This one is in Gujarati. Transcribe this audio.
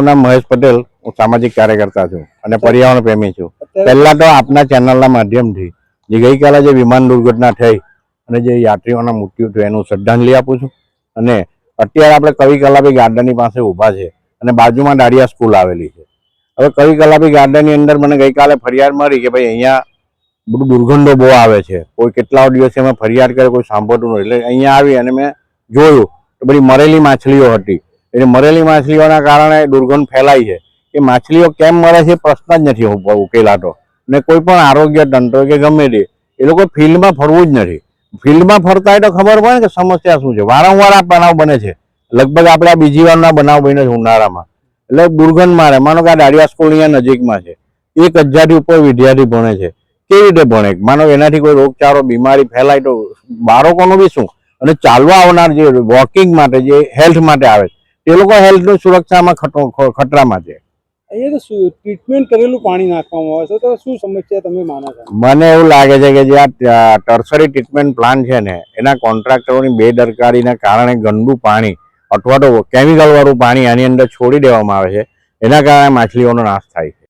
નામ મહેશ પટેલ, હું સામાજિક કાર્યકર્તા છું અને પર્યાવરણ પ્રેમી છું. પહેલા તો આપના ચેનલના માધ્યમથી જે ગઈકાલે જે વિમાન દુર્ઘટના થઈ અને જે યાત્રીઓના મૃત્યુ થયું એનું શ્રદ્ધાંજલિ આપું છું. અને અત્યારે આપણે કવિ કલાપી ગાર્ડનની પાસે ઊભા છે અને બાજુમાં દાડિયા સ્કૂલ આવેલી છે. હવે કવિ કલાપી ગાર્ડનની અંદર મને ગઈકાલે ફરિયાદ મળી કે ભાઈ અહીંયા બધું દુર્ગંધો બહુ આવે છે. કોઈ કેટલા દિવસે મેં ફરિયાદ કરે કોઈ સાંભળતું નથી. એટલે અહીંયા આવી અને મેં જોયું તો બધી મરેલી માછલીઓ હતી. એટલે મરેલી માછલીઓના કારણે દુર્ગંધ ફેલાય છે. એ માછલીઓ કેમ મરે છે પ્રશ્ન જ નથી ઉકેલાતો. ને કોઈ પણ આરોગ્ય તંત્ર કે ગમે તે એ લોકો ફિલ્ડમાં ફરવું જ નથી. ફિલ્ડમાં ફરતા હોય તો ખબર પડે કે સમસ્યા શું છે. વારંવાર આ બનાવ બને છે. લગભગ આપણે આ બીજી વારના બનાવ બને છે ઉનાળામાં. એટલે દુર્ગંધ મારે. માનો કે આ દાડિયા સ્કૂલ અહીંયા નજીકમાં છે, 1000થી ઉપર વિદ્યાર્થી ભણે છે. કેવી રીતે ભણે? માનો એનાથી કોઈ રોગચાળો બીમારી ફેલાય તો બાળકોનું બી શું? અને ચાલવા આવનાર જે વોકિંગ માટે જે હેલ્થ માટે આવે એ લોકો હેલ્થની સુરક્ષામાં ખતરામાં છે. અહીંયા તો ટ્રીટમેન્ટ કરેલું પાણી નાખવામાં આવે છે, તો શું સમસ્યા તમે માનો છો? મને એવું લાગે છે કે જે આ ટર્સરી ટ્રીટમેન્ટ પ્લાન્ટ છે ને એના કોન્ટ્રાક્ટરોની બેદરકારીના કારણે ગંદુ પાણી અથવા તો કેમિકલ વાળું પાણી આની અંદર છોડી દેવામાં આવે છે. એના કારણે માછલીઓનો નાશ થાય છે.